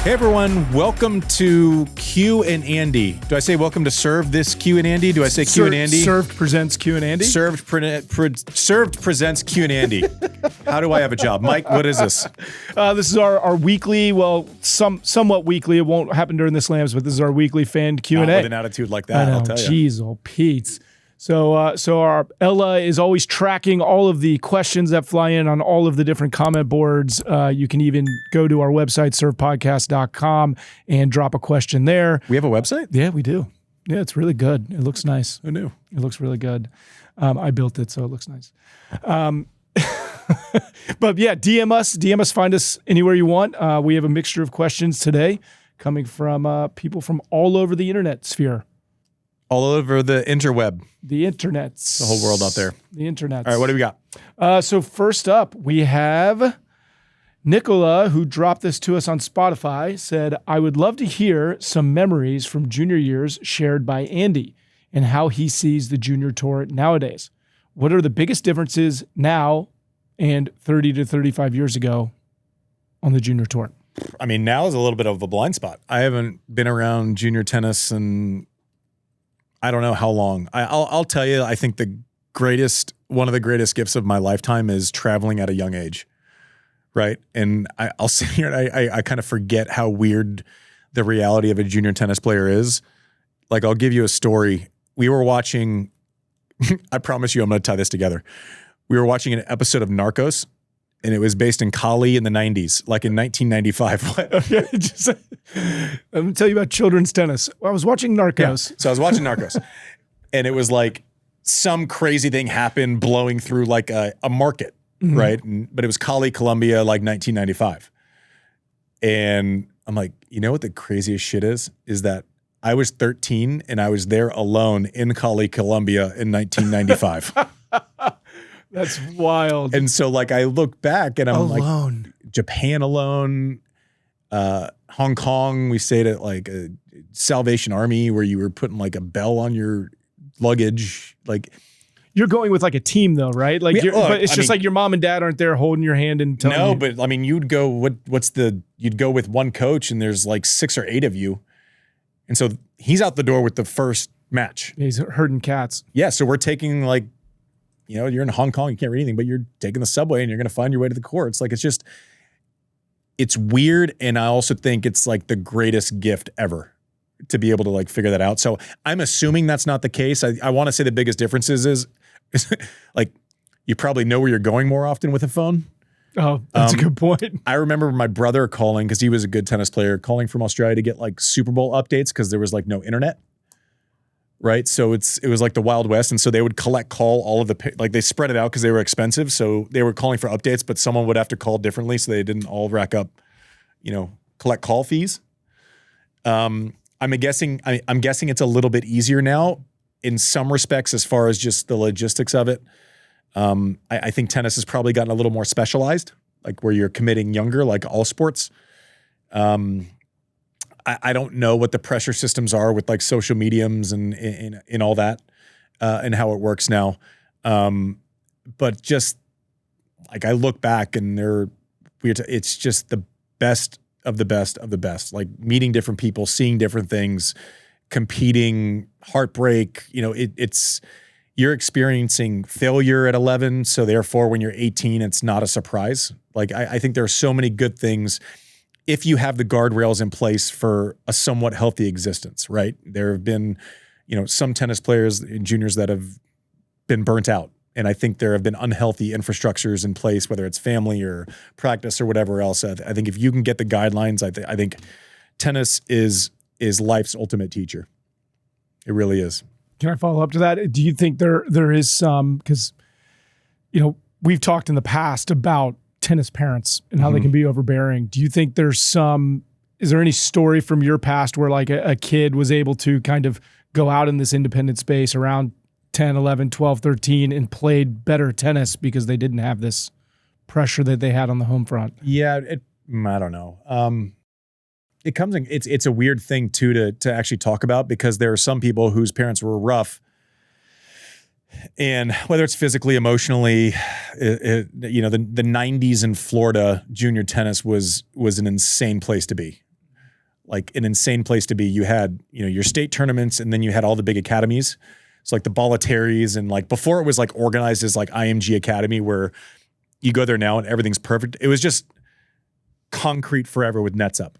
Hey everyone, welcome to Q&Andy. Do I say welcome to Serve this Q&Andy? Do I say Q&Andy? Served presents Q&Andy? Served presents Q&Andy. How do I have a job? Mike, what is this? This is our weekly, somewhat weekly. It won't happen during the slams, but this is our weekly fan Q&A. Not with an attitude like that, I'll tell you. Jeez, oh Pete. So our Ella is always tracking all of the questions that fly in on all of the different comment boards. You can even go to our website, servepodcast.com, and drop a question there. We have a website? Yeah, we do. Yeah, it's really good. It looks nice. Who knew? It looks really good. I built it, so it looks nice. But yeah, DM us, find us anywhere you want. We have a mixture of questions today coming from people from all over the internet sphere. All over the interweb. The internets. The whole world out there. The internets. All right, what do we got? So first up, we have Nicola, who dropped this to us on Spotify, said, I would love to hear some memories from junior years shared by Andy and how he sees the junior tour nowadays. What are the biggest differences now and 30 to 35 years ago on the junior tour? I mean, now is a little bit of a blind spot. I haven't been around junior tennis and I don't know how long. I'll tell you, I think one of the greatest gifts of my lifetime is traveling at a young age, right? And I'll sit here and I kind of forget how weird the reality of a junior tennis player is. Like, I'll give you a story. We were watching, I promise you I'm going to tie this together. We were watching an episode of Narcos, and it was based in Cali in the 90s, like in 1995. I'm going to tell you about children's tennis. I was watching Narcos. Yeah. So I was watching Narcos, and it was like some crazy thing happened blowing through like a market, right? But it was Cali, Colombia, like 1995. And I'm like, you know what the craziest shit is? Is that I was 13, and I was there alone in Cali, Colombia in 1995. That's wild. And so like I look back and I'm alone. Like Japan alone, Hong Kong, we stayed at like a Salvation Army where you were putting like a bell on your luggage. Like you're going with like a team though, right? Like but it's just like your mom and dad aren't there holding your hand and telling you. No, but I mean you'd go you'd go with one coach and there's like 6 or 8 of you. And so he's out the door with the first match. Yeah, he's herding cats. Yeah, so we're taking like, you know, you're in Hong Kong, you can't read anything, but you're taking the subway and you're going to find your way to the courts. Like, it's weird. And I also think it's like the greatest gift ever to be able to like figure that out. So I'm assuming that's not the case. I want to say the biggest difference is like, you probably know where you're going more often with a phone. Oh, that's a good point. I remember my brother calling, because he was a good tennis player, calling from Australia to get like Super Bowl updates because there was like no internet. Right. So it was like the Wild West. And so they would call all of they spread it out because they were expensive. So they were calling for updates, but someone would have to call differently so they didn't all rack up, collect call fees. I'm guessing it's a little bit easier now in some respects as far as just the logistics of it. I think tennis has probably gotten a little more specialized, like where you're committing younger, like all sports. I don't know what the pressure systems are with like social mediums and all that, and how it works now. But just like I look back and it's just the best of the best of the best, like meeting different people, seeing different things, competing, heartbreak, you're experiencing failure at 11. So therefore when you're 18, it's not a surprise. Like I think there are so many good things if you have the guardrails in place for a somewhat healthy existence, right? There have been, some tennis players and juniors that have been burnt out. And I think there have been unhealthy infrastructures in place, whether it's family or practice or whatever else. I think if you can get the guidelines, I think tennis is life's ultimate teacher. It really is. Can I follow up to that? Do you think there is some, because, we've talked in the past about tennis parents and how they can be overbearing. Do you think is there any story from your past where like a kid was able to kind of go out in this independent space around 10, 11, 12, 13 and played better tennis because they didn't have this pressure that they had on the home front? Yeah, I don't know. It comes in, it's a weird thing too to actually talk about, because there are some people whose parents were rough. And whether it's physically, emotionally, the 90s in Florida, junior tennis was an insane place to be. like an insane place to be. You had, your state tournaments, and then you had all the big academies. So like the Bolletieries, and like before it was like organized as like IMG Academy, where you go there now and everything's perfect. It was just concrete forever with nets up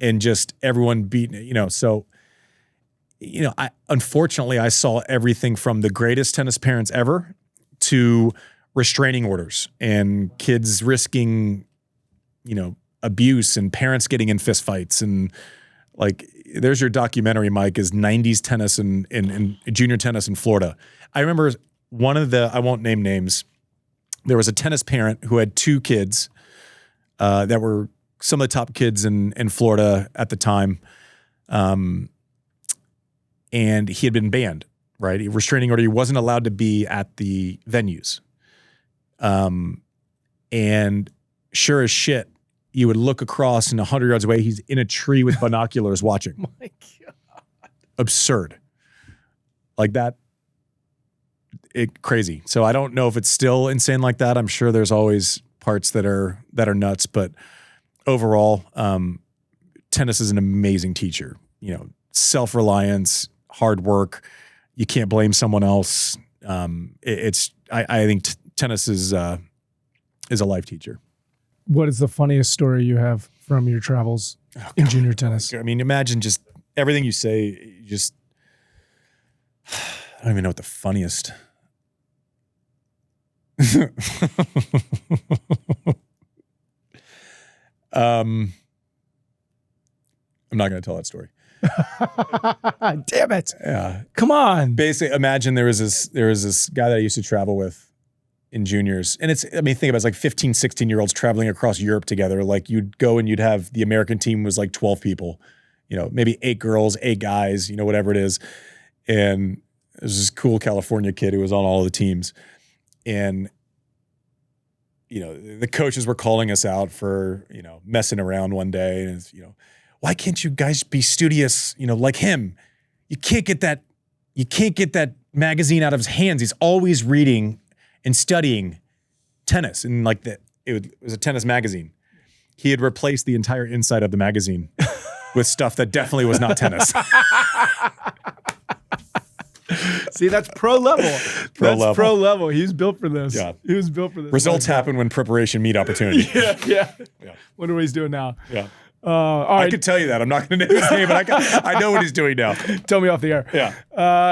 and just everyone beating it, so, unfortunately I saw everything from the greatest tennis parents ever to restraining orders and kids risking, abuse and parents getting in fistfights. And like, there's your documentary, Mike, is 90s tennis and junior tennis in Florida. I remember I won't name names. There was a tennis parent who had 2 kids that were some of the top kids in Florida at the time. And he had been banned, right? A restraining order. He wasn't allowed to be at the venues. And sure as shit, you would look across and 100 yards away, he's in a tree with binoculars watching. My God. Absurd. Like that. Crazy. So I don't know if it's still insane like that. I'm sure there's always parts that are nuts, but overall, tennis is an amazing teacher. Self-reliance, hard work. You can't blame someone else. I think tennis is a life teacher. What is the funniest story you have from your travels in junior tennis? I mean, imagine just everything you say. I don't even know what the funniest. I'm not going to tell that story. Damn it. Yeah. Come on. Basically, imagine there was this guy that I used to travel with in juniors. And think about it, it's like 15, 16-year-olds traveling across Europe together. Like you'd go and you'd have the American team was like 12 people, maybe 8 girls, 8 guys, whatever it is. And there's this cool California kid who was on all of the teams. And, the coaches were calling us out for, messing around one day. And it's, why can't you guys be studious, like him? You can't get that magazine out of his hands. He's always reading and studying tennis. And like it was a tennis magazine. He had replaced the entire inside of the magazine with stuff that definitely was not tennis. See, that's pro level. Pro level. He was built for this. Yeah. He was built for this. Results happen when preparation meet opportunity. Yeah. Wonder what he's doing now. Yeah. All right. I could tell you that. I'm not going to name his name, but I know what he's doing now. Tell me off the air. Yeah.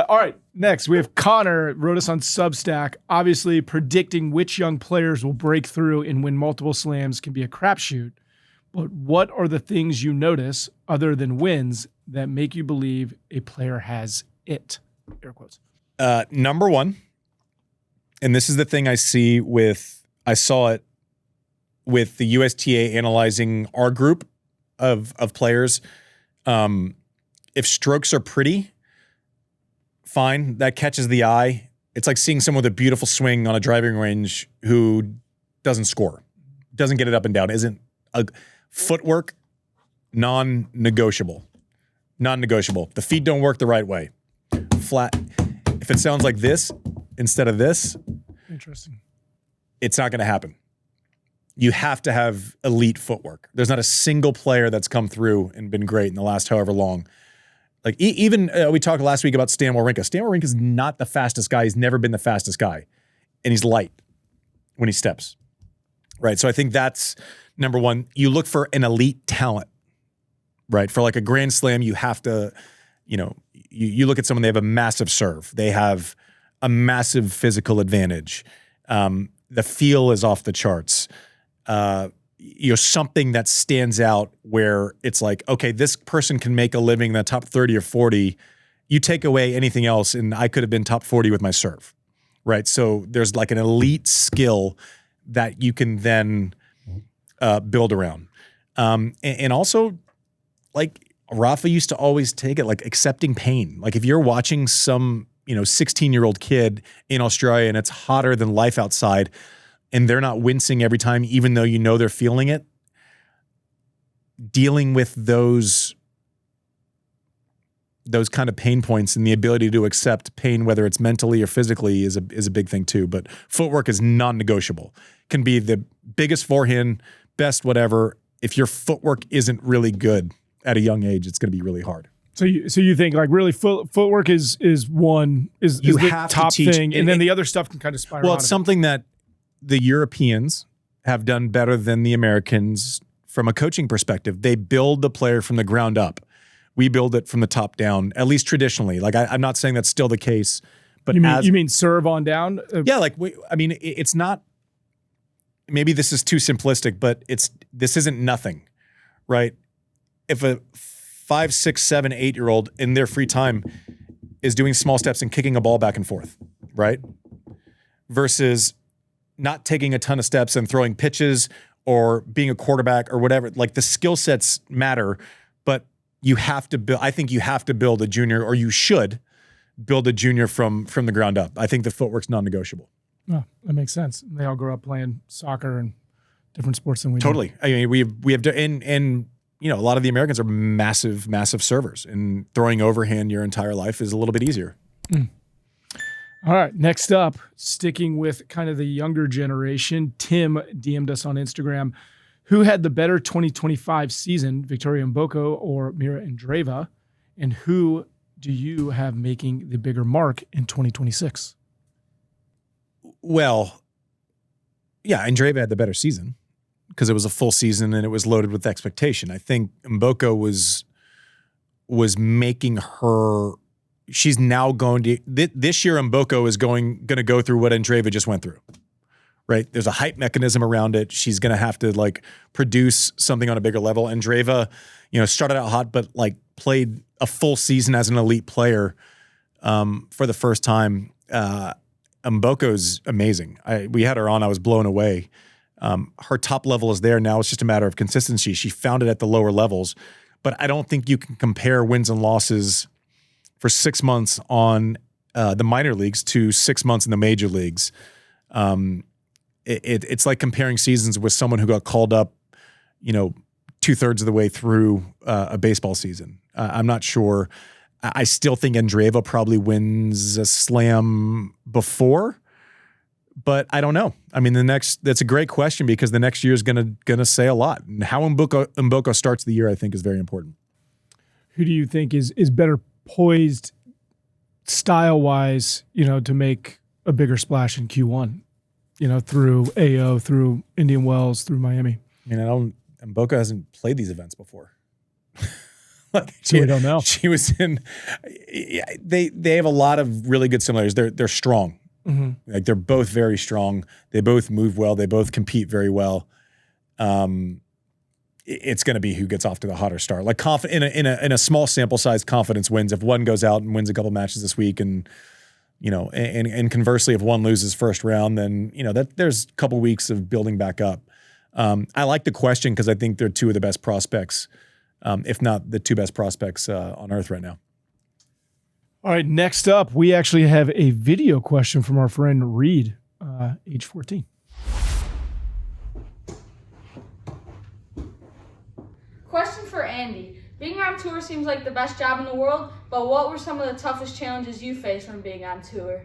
All right. Next, we have Connor, wrote us on Substack. Obviously, predicting which young players will break through and win multiple slams can be a crapshoot. But what are the things you notice, other than wins, that make you believe a player has it? Air quotes. Number one, and this is the thing I saw it with the USTA analyzing our group of players. If strokes are pretty, fine, that catches the eye. It's like seeing someone with a beautiful swing on a driving range who doesn't score, doesn't get it up and down, isn't a footwork, non-negotiable. Non-negotiable. The feet don't work the right way. Flat. If it sounds like this instead of this, interesting, it's not going to happen. You have to have elite footwork. There's not a single player that's come through and been great in the last however long. Like even we talked last week about Stan Wawrinka. Stan Wawrinka is not the fastest guy. He's never been the fastest guy, and he's light when he steps. Right. So I think that's number one. You look for an elite talent. Right. For like a Grand Slam, you have to, you look at someone, they have a massive serve. They have a massive physical advantage. The feel is off the charts. Something that stands out where it's like, okay, this person can make a living in the top 30 or 40. You take away anything else, and I could have been top 40 with my serve. Right. So there's like an elite skill that you can then build around. And also, like, Rafa used to always take it, like accepting pain. Like if you're watching some, 16-year-old kid in Australia and it's hotter than life outside and they're not wincing every time, even though they're feeling it, dealing with those kind of pain points and the ability to accept pain, whether it's mentally or physically, is a big thing too. But footwork is non-negotiable. Can be the biggest forehand, best whatever. If your footwork isn't really good, at a young age, it's going to be really hard. So you think like really footwork is the top thing, and then the other stuff can kind of spiral. Well, it's something that the Europeans have done better than the Americans from a coaching perspective. They build the player from the ground up. We build it from the top down, at least traditionally. Like I'm not saying that's still the case, but you mean serve on down? Yeah, like it's not. Maybe this is too simplistic, but this isn't nothing, right? If a 5, 6, 7, 8-year-old in their free time is doing small steps and kicking a ball back and forth, right? Versus not taking a ton of steps and throwing pitches or being a quarterback or whatever. Like the skill sets matter, but you have to build. I think you have to build a junior, or you should build a junior from the ground up. I think the footwork's non-negotiable. Oh, that makes sense. They all grow up playing soccer and different sports than we do. Totally. I mean, we have and you know, a lot of the Americans are massive servers, and throwing overhand your entire life is a little bit easier. All right, next up, sticking with kind of the younger generation, Tim DM'd us on Instagram. Who had the better 2025 season, Victoria Mboko or Mirra Andreeva? And who do you have making the bigger mark in 2026? Well, yeah, Andreeva had the better season because it was a full season and it was loaded with expectation. I think Mboko was making her. She's now going to this year. Mboko is going to go through what Andreeva just went through. Right, there's a hype mechanism around it. She's going to have to like produce something on a bigger level. Andreeva, you know, started out hot, but like played a full season as an elite player for the first time. Mboko's amazing. We had her on. I was blown away. Her top level is there now. It's just a matter of consistency. She found it at the lower levels, but I don't think you can compare wins and losses for 6 months on the minor leagues to 6 months in the major leagues. It's like comparing seasons with someone who got called up, you know, 2/3 of the way through a baseball season. I'm not sure. I still think Andreeva probably wins a slam before, but I don't know. I mean, that's a great question because the next year is gonna say a lot. And how Mboko starts the year, I think, is very important. Who do you think is better poised style-wise, you know, to make a bigger splash in Q1? You know, through AO, through Indian Wells, through Miami. I mean, Mboko hasn't played these events before. So we don't know. She was in. They have a lot of really good similarities. They're strong. Mm-hmm. Like they're both very strong. They both move well. They both compete very well. It's going to be who gets off to the hotter start. Like in a small sample size, confidence wins. If one goes out and wins a couple matches this week, and you know, and conversely, if one loses first round, then you know that there's a couple weeks of building back up. I like the question because I think they're two of the best prospects, if not the two best prospects on earth right now. All right, next up, we actually have a video question from our friend Reed, age 14. Question for Andy. Being on tour seems like the best job in the world, but what were some of the toughest challenges you faced from being on tour?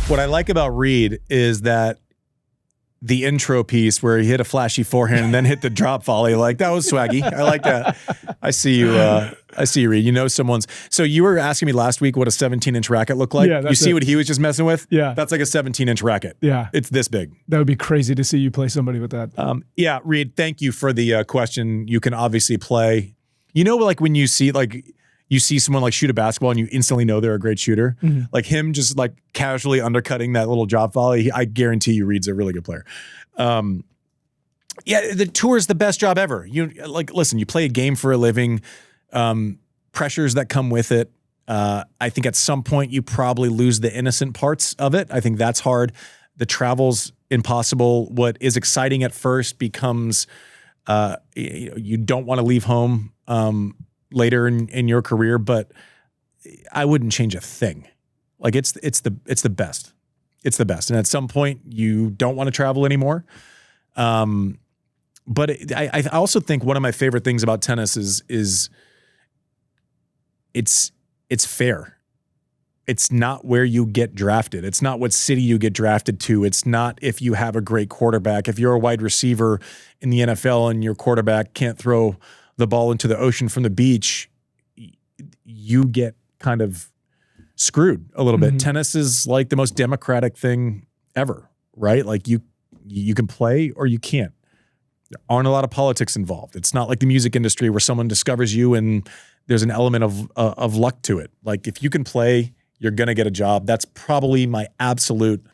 What I like about Reed is that the intro piece where he hit a flashy forehand and then hit the drop volley, like that was swaggy. I like that. I see you, Reed. You know someone's. So you were asking me last week what a 17-inch racket looked like. Yeah, you see what he was just messing with? Yeah. That's like a 17-inch racket. Yeah. It's this big. That would be crazy to see you play somebody with that. Yeah, Reed, thank you for the question. You can obviously play. You know, like when you see someone like shoot a basketball and you instantly know they're a great shooter. Mm-hmm. Like him just like casually undercutting that little drop volley. I guarantee you Reed's a really good player. Yeah, the tour is the best job ever. Listen, you play a game for a living, pressures that come with it. I think at some point you probably lose the innocent parts of it. I think that's hard. The travel's impossible. What is exciting at first becomes, you don't want to leave home later in your career, but I wouldn't change a thing. Like it's the best. It's the best. And at some point you don't want to travel anymore. But I also think one of my favorite things about tennis is it's fair. It's not where you get drafted. It's not what city you get drafted to. It's not if you have a great quarterback. If you're a wide receiver in the NFL and your quarterback can't throw the ball into the ocean from the beach, you get kind of screwed a little bit. Tennis is like the most democratic thing ever, right? Like you can play or you can't. There aren't a lot of politics involved. It's not like the music industry where someone discovers you and there's an element of luck to it. Like if you can play, you're going to get a job. That's probably my absolute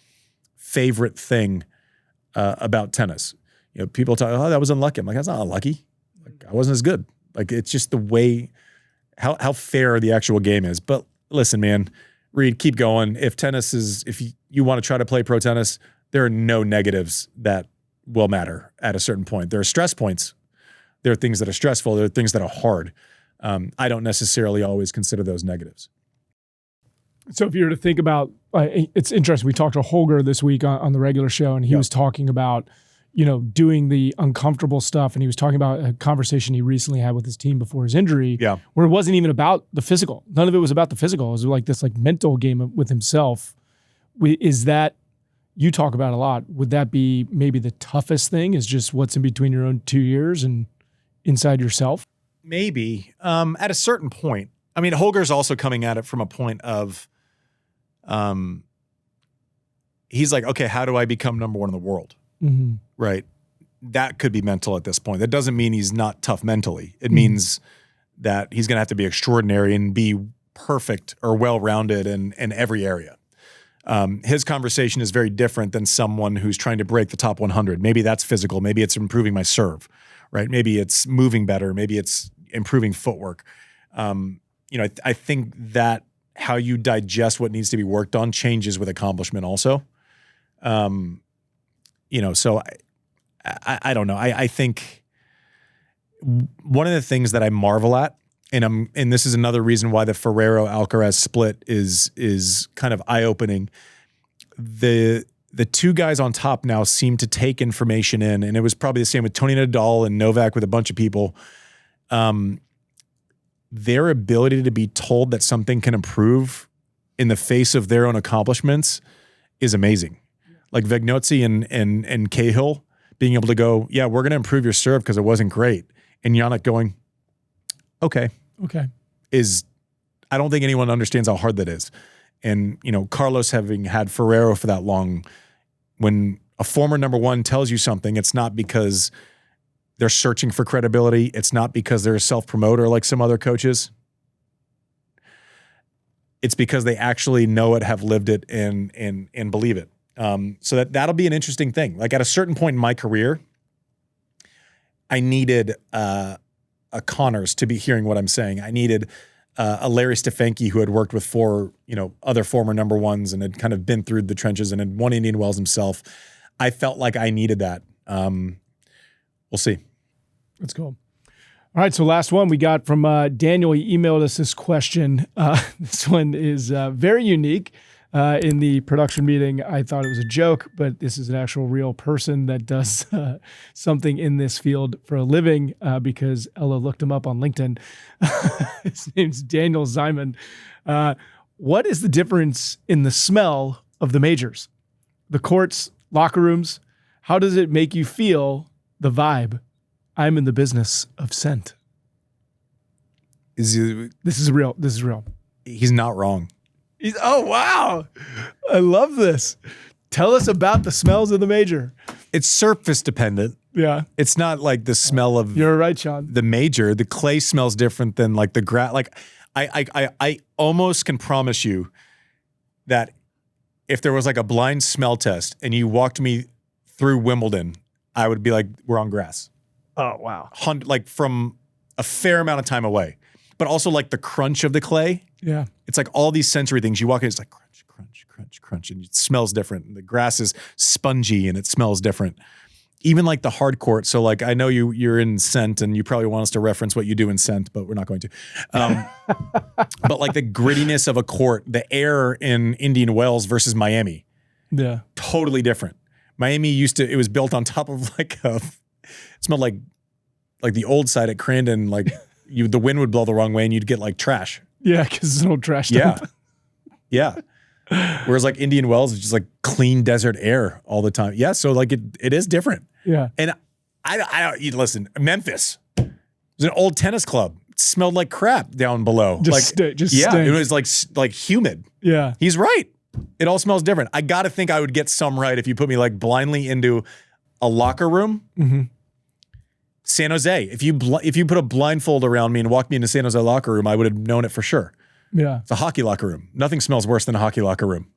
favorite thing about tennis. You know, people talk, oh, that was unlucky. I'm like, that's not unlucky. Like, I wasn't as good. Like, it's just the way, how fair the actual game is. But listen, man, Reed, keep going. If you want to try to play pro tennis, there are no negatives that will matter at a certain point. There are stress points. There are things that are stressful. There are things that are hard. I don't necessarily always consider those negatives. So if you were to think about, it's interesting. We talked to Holger this week on the regular show, and he was talking about, doing the uncomfortable stuff. And he was talking about a conversation he recently had with his team before his injury, where it wasn't even about the physical. None of it was about the physical. It was like this mental game with himself. Is that, you talk about a lot, would that be maybe the toughest thing, is just what's in between your own 2 ears and inside yourself? Maybe. At a certain point. I mean, Holger's also coming at it from a point of, he's like, okay, how do I become number one in the world? Right. That could be mental at this point. That doesn't mean he's not tough mentally. It means that he's going to have to be extraordinary and be perfect or well-rounded in every area. His conversation is very different than someone who's trying to break the top 100. Maybe that's physical. Maybe it's improving my serve, right? Maybe it's moving better. Maybe it's improving footwork. I think that how you digest what needs to be worked on changes with accomplishment also. So I don't know. I think one of the things that I marvel at, and this is another reason why the Ferrero-Alcaraz split is kind of eye-opening. The two guys on top now seem to take information in, and it was probably the same with Tony Nadal and Novak with a bunch of people. Their ability to be told that something can improve in the face of their own accomplishments is amazing. Like Vagnozzi and Cahill being able to go, yeah, we're going to improve your serve because it wasn't great. And Yannick going, okay. I don't think anyone understands how hard that is. And, Carlos having had Ferrero for that long, when a former number one tells you something, it's not because they're searching for credibility. It's not because they're a self-promoter like some other coaches. It's because they actually know it, have lived it, and believe it. So that'll be an interesting thing. Like at a certain point in my career, I needed a Connors to be hearing what I'm saying. I needed a Larry Stefanke who had worked with four, other former number ones and had kind of been through the trenches and had won Indian Wells himself. I felt like I needed that. We'll see. That's cool. All right, so last one we got from Daniel. He emailed us this question. This one is very unique. In the production meeting, I thought it was a joke, but this is an actual real person that does something in this field for a living because Ella looked him up on LinkedIn. His name's Daniel Zyman. What is the difference in the smell of the majors? The courts, locker rooms, how does it make you feel, the vibe? I'm in the business of scent. This is real. This is real. He's not wrong. Oh, wow. I love this. Tell us about the smells of the major. It's surface dependent. Yeah. It's not like the smell of You're right, Sean. The major. The clay smells different than like the grass. Like I almost can promise you that if there was like a blind smell test and you walked me through Wimbledon, I would be like, we're on grass. Oh, wow. Like from a fair amount of time away. But also like the crunch of the clay. Yeah. It's like all these sensory things. You walk in, it's like crunch, crunch, crunch, crunch, and it smells different. And the grass is spongy and it smells different. Even like the hard court. So like I know you're in scent and you probably want us to reference what you do in scent, but we're not going to. But like the grittiness of a court, the air in Indian Wells versus Miami. Yeah. Totally different. Miami it was built on top of it smelled like the old side at Crandon, like the wind would blow the wrong way and you'd get like trash. Yeah, because it's an old trash dump. Yeah. Whereas like Indian Wells is just like clean desert air all the time. Yeah, so like it is different. Yeah. And I listen, Memphis, was an old tennis club. It smelled like crap down below. Just It was like humid. Yeah. He's right. It all smells different. I got to think I would get some right if you put me like blindly into a locker room. Mm-hmm. San Jose. If you put a blindfold around me and walked me into San Jose locker room, I would have known it for sure. Yeah. It's a hockey locker room. Nothing smells worse than a hockey locker room.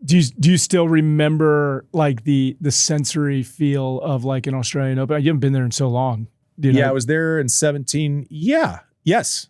Do you still remember like the sensory feel of like an Australian Open? You haven't been there in so long. Do you know? Yeah, I was there in 17. Yeah. Yes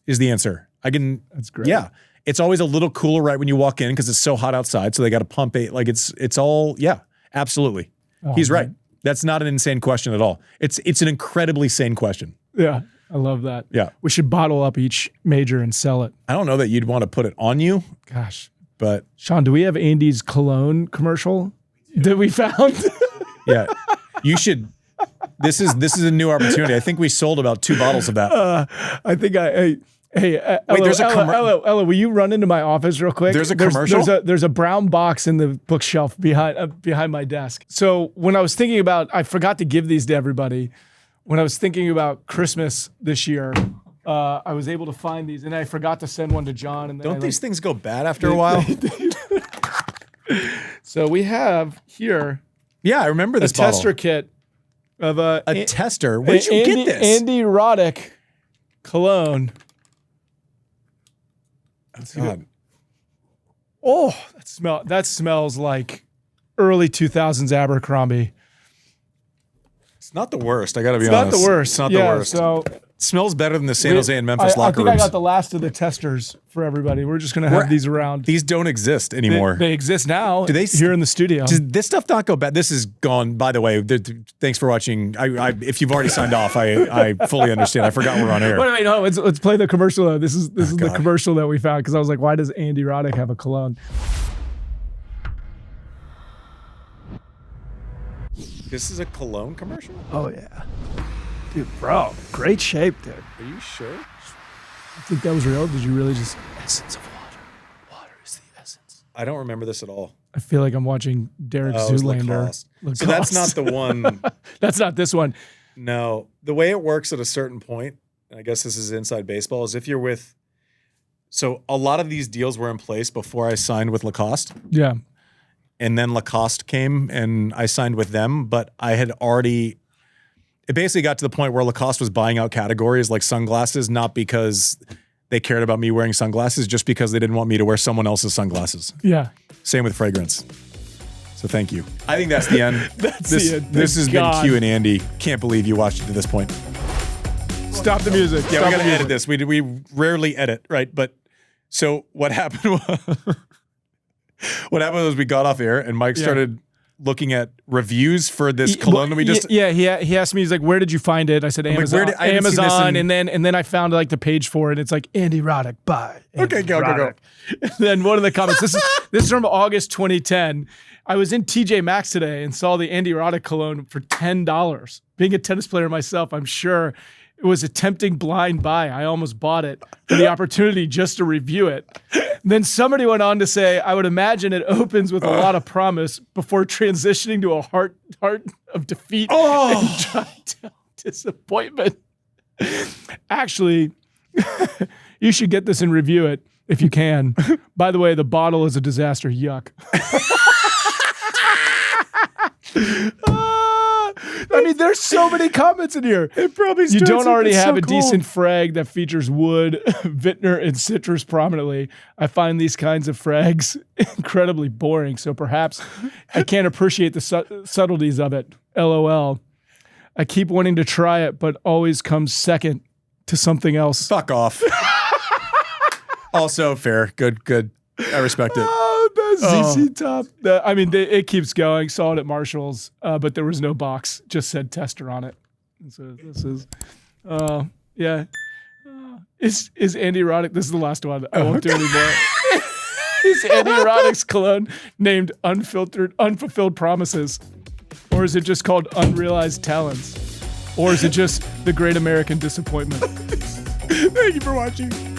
is the answer. That's great. Yeah. It's always a little cooler right when you walk in because it's so hot outside. So they got to pump it. Like it's all, yeah, absolutely. Oh, He's right. man. That's not an insane question at all. It's an incredibly sane question. Yeah. I love that. Yeah. We should bottle up each major and sell it. I don't know that you'd want to put it on you. Gosh. But Sean, do we have Andy's cologne commercial that we found? yeah, you should. This is a new opportunity. I think we sold about 2 bottles of that. I think Hey, Wait, Ella, there's a Ella, will you run into my office real quick? There's a commercial? There's a brown box in the bookshelf behind my desk. So when I was thinking about, I forgot to give these to everybody. When I was thinking about Christmas this year, I was able to find these, and I forgot to send one to John. And then Don't these things go bad after a while? So we have here Yeah, I remember this a tester kit of a tester. Where did you get this? Andy Roddick Cologne. God. Oh, that smells like early 2000s Abercrombie. It's not the worst. I got to be It's honest. not the worst. It's not the worst. So It smells better than the San Jose and Memphis I locker think rooms. I got the last of the testers for everybody. We're just going to have these around. These don't exist anymore. They exist now. Do they here in the studio? Does this stuff not go bad? This is gone. By the way, thanks for watching. If you've already signed off, I fully understand. I forgot we're on air. Wait, no. Let's play the commercial though. This is the commercial that we found because I was like, why does Andy Roddick have a cologne? This is a cologne commercial? Oh yeah, dude, bro, great shape, dude. Are you sure? I think that was real. Did you really just essence of water? Water is the essence. I don't remember this at all. I feel like I'm watching Derek Oh, it was Zoolander. Lacoste. So that's not the one. That's not this one. No. The way it works at a certain point, and I guess this is inside baseball, is if you're with. So a lot of these deals were in place before I signed with Lacoste. Yeah. And then Lacoste came and I signed with them, but I had already. It basically got to the point where Lacoste was buying out categories like sunglasses, not because they cared about me wearing sunglasses, just because they didn't want me to wear someone else's sunglasses. Yeah. Same with fragrance. So thank you. I think that's the end. The end. This has God. been Q&Andy. Can't believe you watched it to this point. Stop the music. Yeah, Stop we got the to music. edit this. We rarely edit, right? But so what happened was we got off air and Mike started looking at reviews for this cologne that we just. Yeah, he asked me. He's like, "Where did you find it?" I said, "Amazon." I haven't seen this Amazon, in- and then I found like the page for it. It's like Andy Roddick by. Okay, Andy go. Roddick. And then one of the comments. This is from August 2010. I was in TJ Maxx today and saw the Andy Roddick cologne for $10. Being a tennis player myself, I'm sure it was a tempting blind buy. I almost bought it for the opportunity just to review it. Then somebody went on to say, I would imagine it opens with a lot of promise before transitioning to a heart of defeat and dry disappointment. Actually, you should get this and review it if you can. By the way, the bottle is a disaster. Yuck. I mean, there's so many comments in here. It probably You don't already have a decent frag that features wood, vintner, and citrus prominently. I find these kinds of frags incredibly boring, so perhaps I can't appreciate the subtleties of it. LOL. I keep wanting to try it, but always comes second to something else. Fuck off. Also fair. Good. I respect it. ZZ Top. I mean, it keeps going. Saw it at Marshall's, but there was no box. Just said tester on it. And so this is, yeah. Is Andy Roddick? This is the last one. I won't do anymore. Is Andy Roddick's cologne named Unfulfilled Promises, or is it just called Unrealized Talents, or is it just the Great American Disappointment? Thank you for watching.